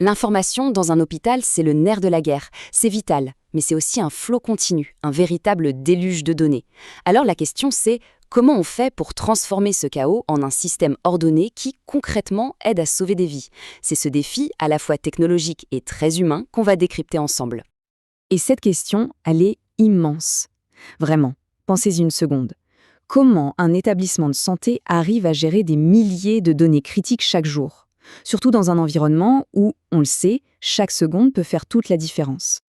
L'information dans un hôpital, c'est le nerf de la guerre. C'est vital, mais c'est aussi un flot continu, un véritable déluge de données. Alors la question c'est, comment on fait pour transformer ce chaos en un système ordonné qui, concrètement, aide à sauver des vies? C'est ce défi, à la fois technologique et très humain, qu'on va décrypter ensemble. Et cette question, elle est immense. Vraiment, pensez-y une seconde. Comment un établissement de santé arrive à gérer des milliers de données critiques chaque jour? Surtout dans un environnement où, on le sait, chaque seconde peut faire toute la différence.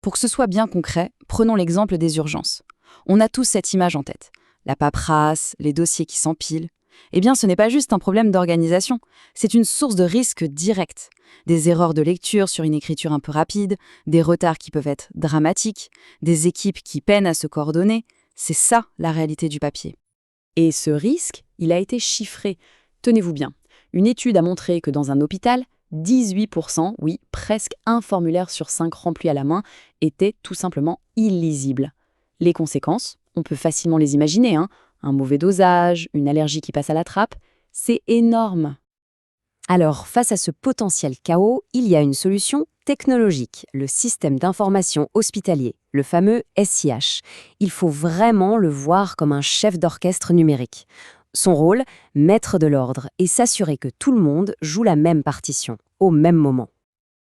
Pour que ce soit bien concret, prenons l'exemple des urgences. On a tous cette image en tête. La paperasse, les dossiers qui s'empilent. Eh bien, ce n'est pas juste un problème d'organisation, c'est une source de risque direct. Des erreurs de lecture sur une écriture un peu rapide, des retards qui peuvent être dramatiques, des équipes qui peinent à se coordonner. C'est ça la réalité du papier. Et ce risque, il a été chiffré. Tenez-vous bien, une étude a montré que dans un hôpital, 18%, oui, presque un formulaire sur 5 rempli à la main, était tout simplement illisible. Les conséquences, on peut facilement les imaginer, hein. Un mauvais dosage, une allergie qui passe à la trappe, c'est énorme. Alors, face à ce potentiel chaos, il y a une solution technologique, le système d'information hospitalier, le fameux SIH. Il faut vraiment le voir comme un chef d'orchestre numérique. Son rôle, mettre de l'ordre et s'assurer que tout le monde joue la même partition, au même moment.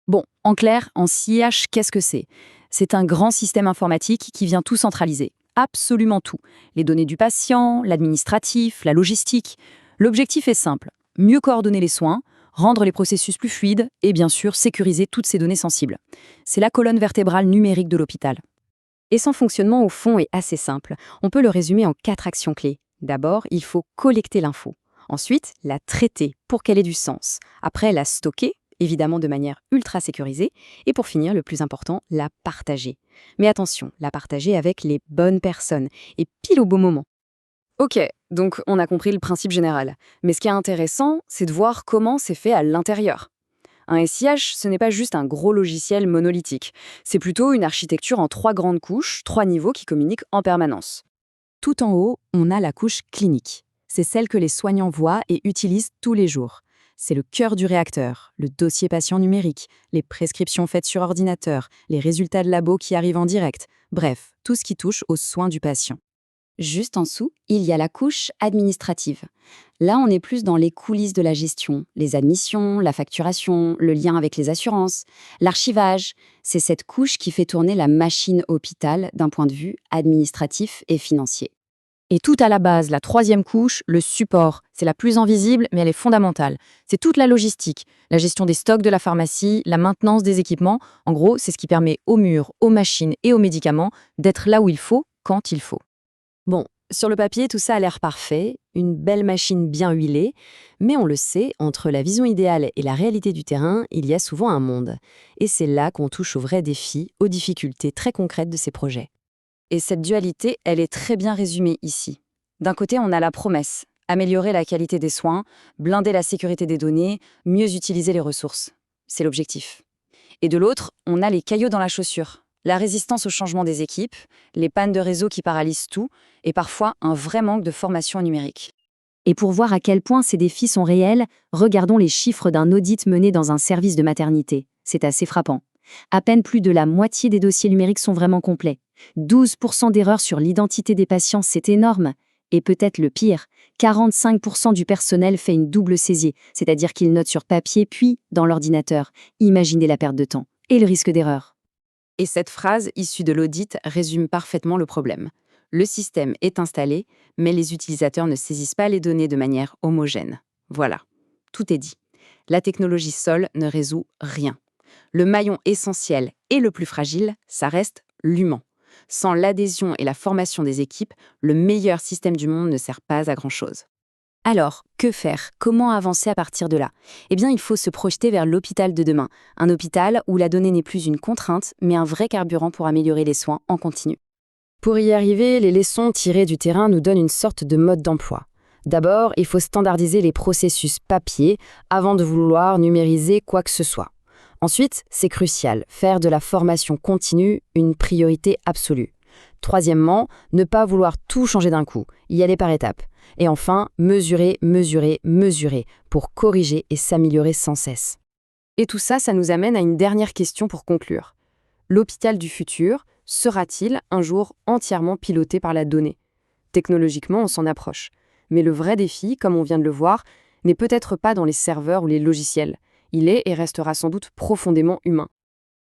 Bon, en clair, en SIH, qu'est-ce que c'est? C'est un grand système informatique qui vient tout centraliser. Absolument tout. Les données du patient, l'administratif, la logistique. L'objectif est simple, mieux coordonner les soins, rendre les processus plus fluides et bien sûr sécuriser toutes ces données sensibles. C'est la colonne vertébrale numérique de l'hôpital. Et son fonctionnement au fond est assez simple. On peut le résumer en 4 actions clés. D'abord, il faut collecter l'info. Ensuite, la traiter pour qu'elle ait du sens. Après, la stocker, évidemment de manière ultra sécurisée. Et pour finir, le plus important, la partager. Mais attention, la partager avec les bonnes personnes et pile au bon moment. Ok, donc on a compris le principe général. Mais ce qui est intéressant, c'est de voir comment c'est fait à l'intérieur. Un SIH, ce n'est pas juste un gros logiciel monolithique. C'est plutôt une architecture en 3 grandes couches, 3 niveaux qui communiquent en permanence. Tout en haut, on a la couche clinique. C'est celle que les soignants voient et utilisent tous les jours. C'est le cœur du réacteur, le dossier patient numérique, les prescriptions faites sur ordinateur, les résultats de labo qui arrivent en direct, bref, tout ce qui touche aux soins du patient. Juste en dessous, il y a la couche administrative. Là, on est plus dans les coulisses de la gestion, les admissions, la facturation, le lien avec les assurances, l'archivage. C'est cette couche qui fait tourner la machine hôpital d'un point de vue administratif et financier. Et tout à la base, la 3e couche, le support. C'est la plus invisible, mais elle est fondamentale. C'est toute la logistique, la gestion des stocks de la pharmacie, la maintenance des équipements. En gros, c'est ce qui permet aux murs, aux machines et aux médicaments d'être là où il faut, quand il faut. Bon, sur le papier, tout ça a l'air parfait, une belle machine bien huilée, mais on le sait, entre la vision idéale et la réalité du terrain, il y a souvent un monde. Et c'est là qu'on touche aux vrais défis, aux difficultés très concrètes de ces projets. Et cette dualité, elle est très bien résumée ici. D'un côté, on a la promesse, améliorer la qualité des soins, blinder la sécurité des données, mieux utiliser les ressources. C'est l'objectif. Et de l'autre, on a les caillots dans la chaussure. La résistance au changement des équipes, les pannes de réseau qui paralysent tout, et parfois un vrai manque de formation numérique. Et pour voir à quel point ces défis sont réels, regardons les chiffres d'un audit mené dans un service de maternité. C'est assez frappant. À peine plus de la moitié des dossiers numériques sont vraiment complets. 12% d'erreurs sur l'identité des patients, c'est énorme. Et peut-être le pire, 45% du personnel fait une double saisie, c'est-à-dire qu'il note sur papier puis dans l'ordinateur. Imaginez la perte de temps et le risque d'erreur. Et cette phrase issue de l'audit résume parfaitement le problème. Le système est installé, mais les utilisateurs ne saisissent pas les données de manière homogène. Voilà, tout est dit. La technologie seule ne résout rien. Le maillon essentiel et le plus fragile, ça reste l'humain. Sans l'adhésion et la formation des équipes, le meilleur système du monde ne sert pas à grand-chose. Alors, que faire? Comment avancer à partir de là? Eh bien, il faut se projeter vers l'hôpital de demain. Un hôpital où la donnée n'est plus une contrainte, mais un vrai carburant pour améliorer les soins en continu. Pour y arriver, les leçons tirées du terrain nous donnent une sorte de mode d'emploi. D'abord, il faut standardiser les processus papier avant de vouloir numériser quoi que ce soit. Ensuite, c'est crucial, faire de la formation continue une priorité absolue. Troisièmement, ne pas vouloir tout changer d'un coup, y aller par étapes. Et enfin, mesurer, mesurer, mesurer pour corriger et s'améliorer sans cesse. Et tout ça, ça nous amène à une dernière question pour conclure. L'hôpital du futur sera-t-il un jour entièrement piloté par la donnée? Technologiquement, on s'en approche. Mais le vrai défi, comme on vient de le voir, n'est peut-être pas dans les serveurs ou les logiciels. Il est et restera sans doute profondément humain.